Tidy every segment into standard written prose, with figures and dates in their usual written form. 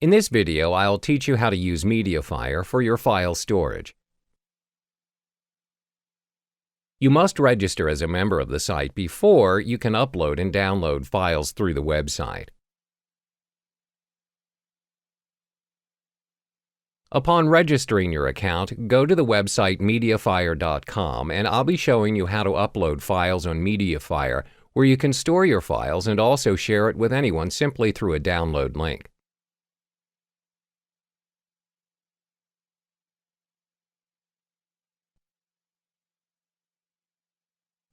In this video, I'll teach you how to use Mediafire for your file storage. You must register as a member of the site before you can upload and download files through the website. Upon registering your account, go to the website Mediafire.com and I'll be showing you how to upload files on Mediafire, where you can store your files and also share it with anyone simply through a download link.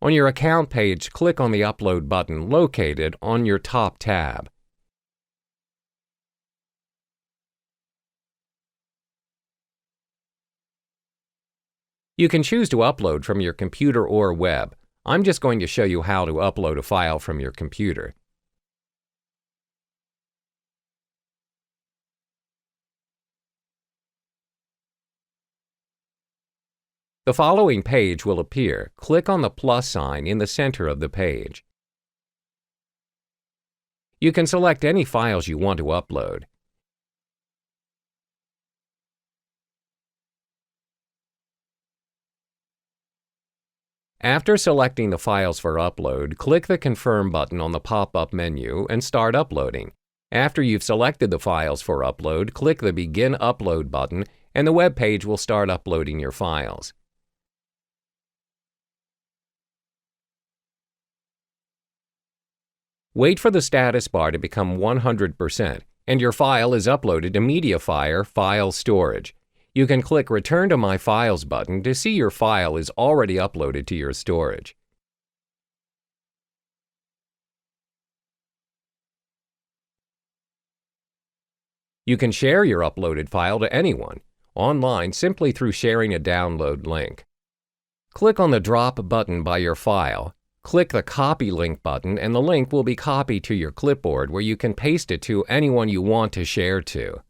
On your account page, click on the Upload button located on your top tab. You can choose to upload from your computer or web. I'm just going to show you how to upload a file from your computer. The following page will appear. Click on the plus sign in the center of the page. You can select any files you want to upload. After selecting the files for upload, click the Confirm button on the pop-up menu and start uploading. After you've selected the files for upload, click the Begin Upload button and the web page will start uploading your files. Wait for the status bar to become 100% and your file is uploaded to Mediafire File Storage. You can click Return to My Files button to see your file is already uploaded to your storage. You can share your uploaded file to anyone, online simply through sharing a download link. Click on the Drop button by your file. Click the Copy Link button and the link will be copied to your clipboard where you can paste it to anyone you want to share to.